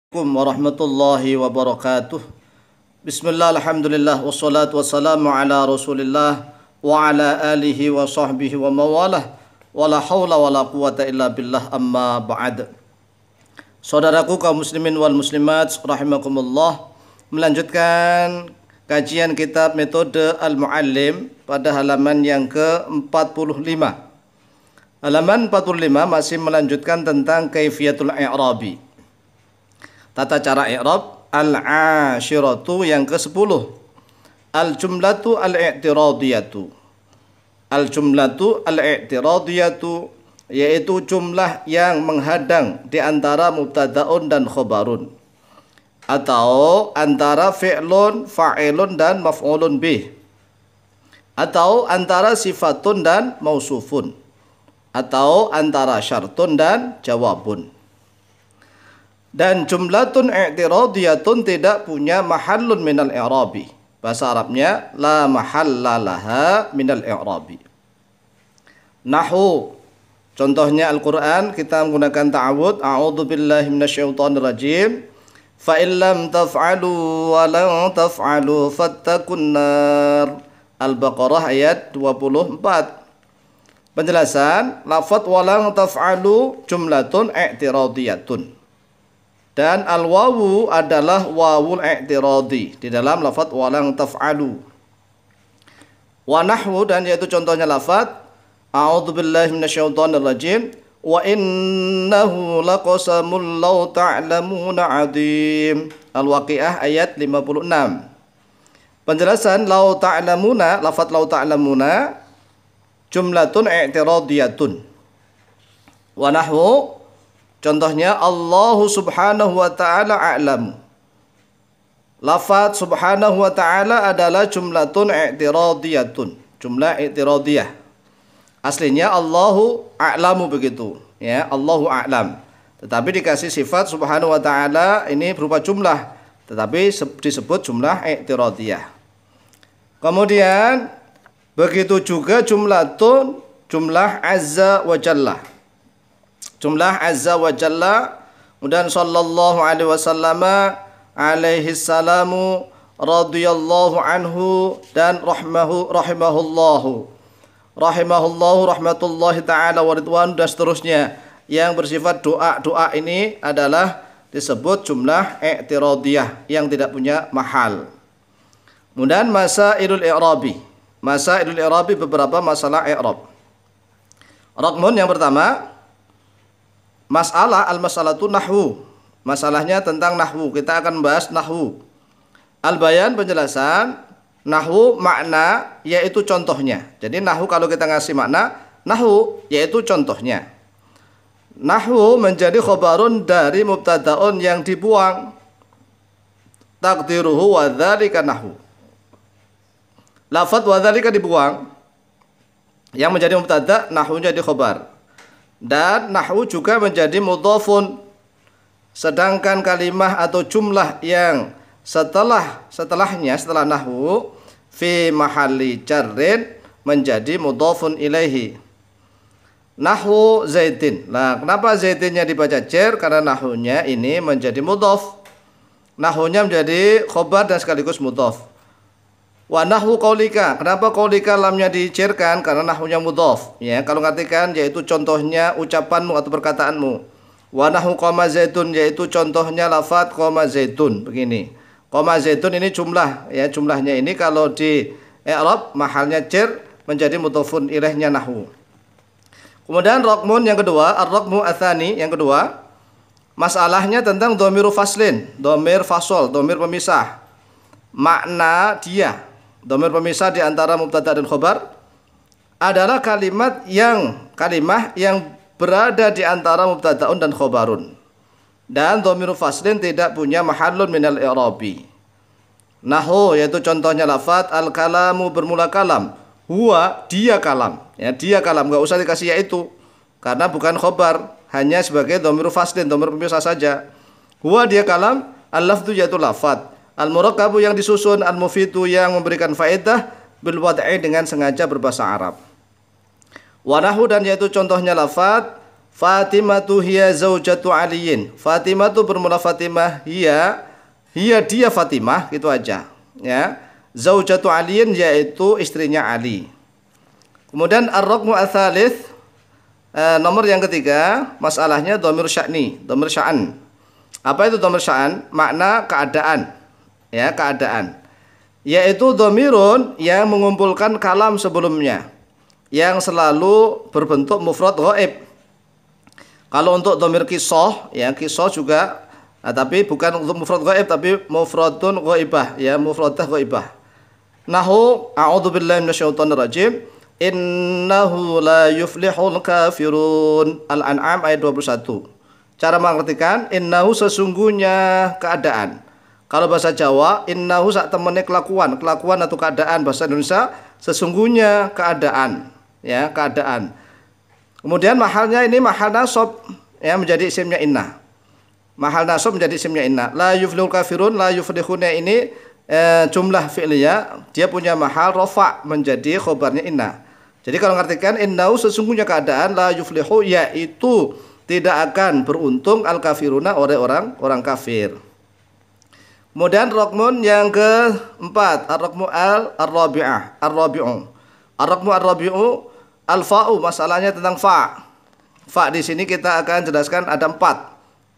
Assalamualaikum warahmatullahi wabarakatuh. Bismillah, alhamdulillah, wassalatu wassalamu ala rasulillah wa ala alihi wa sahbihi wa mawalah, wa la hawla wa la quwata illa billah, amma ba'd. Saudaraku kaum muslimin wal muslimat rahimakumullah, melanjutkan kajian kitab metode Al-Muallim pada halaman yang ke-45. Halaman 45 masih melanjutkan tentang kaifiyatul i'rabi, tata cara i'rab. Al-ashiratu yang ke-10, al-jumlatu al-i'tiradiyatu. Al-jumlatu al-i'tiradiyatu yaitu jumlah yang menghadang di antara mubtada'un dan khobarun, atau antara fi'lun, fa'ilun dan maf'ulun bih, atau antara sifatun dan mausufun, atau antara syartun dan jawabun. Dan jumlatun i'tiradiyatun tidak punya mahallun minal i'rabi. Bahasa Arabnya la mahalla laha minal i'rabi. Nahu, contohnya Al-Quran, kita menggunakan ta'awud. A'udzu billahi minasyaitonir rajim. Fa illam taf'alu wa lan taf'alu fattakun nar. Al-Baqarah ayat 24. Penjelasan, lafaz wa lan taf'alu jumlatun i'tiradiyatun. Dan al-wawu adalah wawul i'tiradi di dalam lafaz walang taf'alu. Wa nahwu, dan yaitu contohnya lafaz a'udzu billahi minasyaitonir rajim wa innahu laqasamul law ta'lamuna 'adzim. Al-Waqiah ayat 56. Penjelasan law ta'lamuna, lafaz law ta'lamuna jumlatun i'tiradiyatun. Wa nahwu, contohnya Allah subhanahu wa ta'ala a'lamu. Lafaz subhanahu wa ta'ala adalah jumlatun i'tiradiyatun, jumlah i'tiradiyah. Aslinya Allahu a'lamu, begitu ya, Allahu a'lam. Tetapi dikasih sifat subhanahu wa ta'ala, ini berupa jumlah, tetapi disebut jumlah i'tiradiyah. Kemudian begitu juga jumlatun, jumlah azza wa jalla. Jumlah azza wa jalla, kemudian sallallahu alaihi wasallam, alaihi salamu, radhiyallahu anhu, dan rahimahullahu, rahmatullahi ta'ala wa ridwan, dan seterusnya yang bersifat doa ini adalah disebut jumlah i'tiradiyah yang tidak punya mahal. Kemudian masailul i'rabi, beberapa masalah i'rab. Raqmun yang pertama, masalah al-masalatu nahwu. Masalahnya tentang nahwu. Kita akan membahas nahwu. Al-bayan, penjelasan. Nahwu makna, yaitu contohnya. Jadi nahwu kalau kita ngasih makna, nahwu yaitu contohnya. Nahwu menjadi khobarun dari mubtada'un yang dibuang. Takdiruhu wa dzalika nahwu. Lafaz wa dzalika dibuang, yang menjadi mubtada', nahwunya di khobar. Dan nahwu juga menjadi mudhafun, sedangkan kalimah atau jumlah yang setelahnya, setelah nahwu, fi mahalli jarrin, menjadi mudhafun ilaihi. Nahwu zaidin. Nah, kenapa zaidinnya dibaca jar? Karena nahwunya ini menjadi mudhaf. Nahwunya menjadi khobar dan sekaligus mudhaf. Wa nahwu qaulika, kenapa qaulika lamnya dicerkan? Karena nahwunya mudhaf. Ya, kalau ngartikan yaitu contohnya ucapanmu atau perkataanmu. Wa nahwu qama zaitun, yaitu contohnya lafaz qama zaitun. Begini. Qama zaitun ini jumlah, ya, jumlahnya ini kalau di i'rab mahalnya jar menjadi mudhafun ilaihnya nahwu. Kemudian raqmun yang kedua, ar-raqmu atsani yang kedua, masalahnya tentang dhamiru faslin, dhamir fasol, dhamir pemisah. Makna dia, dhamir pemisah di antara mubtada dan khobar, adalah kalimah yang berada di antara mubtadaun dan khobarun. Dan dhamiru faslin tidak punya mahallun minal i'rabi. Nahwu, yaitu contohnya lafaz al-kalamu, bermula kalam. Huwa, dia kalam. Ya, dia kalam, enggak usah dikasih yaitu, karena bukan khobar, hanya sebagai dhamiru faslin, dhamir pemisah saja. Huwa, dia kalam, al-lafdhu, yaitu lafaz. Al-murakkabu, yang disusun, al-mufidu, yang memberikan faedah, bil wad'i, dengan sengaja berbahasa Arab. Wa nahwu, dan yaitu contohnya lafaz Fatimatu hiya zaujatu Aliyin. Fatimah itu bermula Fatimah, hiya dia Fatimah, gitu aja. Ya. Zaujatu Aliyin yaitu istrinya Ali. Kemudian ar-raqmu ats-tsalits, nomor yang ketiga, masalahnya dhamir sya'ni, dhamir sya'an. Apa itu dhamir sya'an? Makna keadaan. Ya, keadaan. Yaitu dhamirun yang mengumpulkan kalam sebelumnya yang selalu berbentuk mufrad ghaib. Kalau untuk dhamir qisah, ya qisah juga, tapi bukan untuk mufrad ghaib, tapi mufradun ghaibah, ya mufradah ghaibah. Nahu a'udzubillahi minasyaitonir rajim. Innahu la yuflihul kafirun. Al-An'am ayat 21. Cara mengartikan innahu sesungguhnya keadaan. Kalau bahasa Jawa, innahu sak temene kelakuan atau keadaan. Bahasa Indonesia sesungguhnya keadaan, ya keadaan. Kemudian mahalnya ini mahal nasab, ya menjadi isimnya inna. Mahal nasab menjadi isimnya inna. La yuflihul kafirun, la yuflihuna ini jumlah fi'liyah, dia punya mahal rafa menjadi khobarnya inna. Jadi kalau mengartikan innahu sesungguhnya keadaan, la yuflihu yaitu tidak akan beruntung al kafiruna oleh orang kafir. Kemudian raqmun yang keempat, ar-raqmu ar-rabi'ah, ar-rabi'u. Ar-raqmu ar-rabi'u al-fa'u, masalahnya tentang fa. Fa di sini kita akan jelaskan ada 4.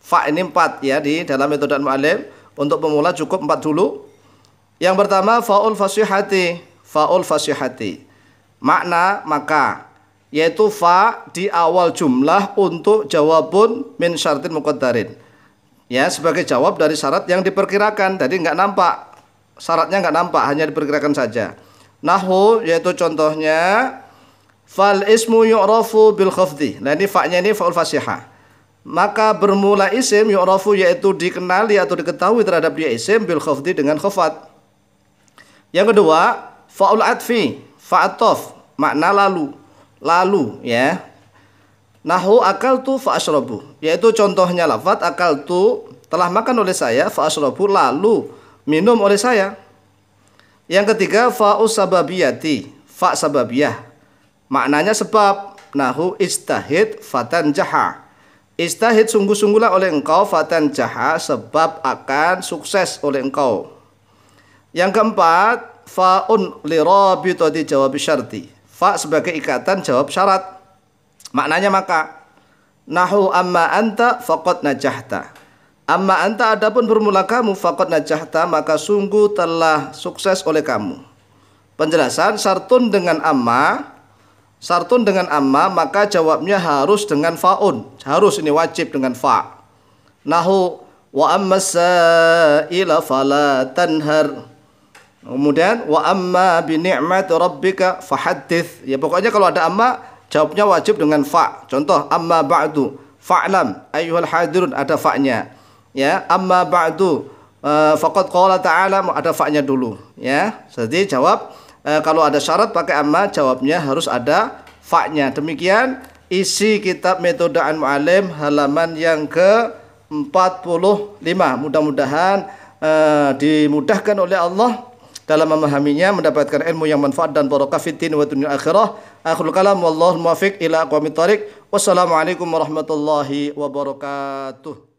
Fa ini 4 ya di dalam metode al-mu'allim. Untuk pemula cukup 4 dulu. Yang pertama fa'ul fasihati, fa'ul fasihati. Makna maka, yaitu fa di awal jumlah untuk jawabun min syartin muqaddarin. Ya, sebagai jawab dari syarat yang diperkirakan. Jadi enggak nampak. Syaratnya enggak nampak, hanya diperkirakan saja. Nahu yaitu contohnya fal ismu yu'rafu bil khafdi. Nah ini fa-nya ini fa'ul fasihah. Maka bermula isim yu'rafu yaitu dikenali atau diketahui terhadap dia isim bil khafdi dengan khafat. Yang kedua, fa'ul atfi, fa'atof, makna lalu ya. Nahu akaltu fa'ashrabu, yaitu contohnya lafaz akaltu telah makan oleh saya, fa'ashrabu lalu minum oleh saya. Yang ketiga, fa'us sababiyati, fa' sababiyah. Maknanya sebab. Nahu istahid fatan jaha. Istahid sungguh-sungguhlah oleh engkau fatan jaha, sebab akan sukses oleh engkau. Yang keempat, fa'un lirabitati jawab syarti. Fa sebagai ikatan jawab syarat. Maknanya maka. Nahu amma anta faqad najahta. Amma anta adapun bermula kamu faqad najahta, maka sungguh telah sukses oleh kamu. Penjelasan syartun dengan amma. Syartun dengan amma, maka jawabnya harus dengan fa'un. Harus ini wajib dengan fa. Nahu wa amma sa'ila fala tanhar. Kemudian wa amma bi ni'mati rabbika fahaddits. Ya pokoknya kalau ada amma jawabnya wajib dengan fa. Contoh amma ba'du fa'lam ayyuhal hadirun, ada fa-nya. Ya, amma ba'du faqad qala ta'ala, ada fa-nya dulu, ya. Jadi jawab kalau ada syarat pakai amma, jawabnya harus ada fa-nya. Demikian isi kitab metode al-mu'allim halaman yang ke-45. Mudah-mudahan dimudahkan oleh Allah dalam memahaminya, mendapatkan ilmu yang manfaat dan barokah fid din wa dunya akhirah. Akhirul kalam wallahu muwaffiq ila aqwamit thoriq. Wassalamualaikum warahmatullahi wabarakatuh.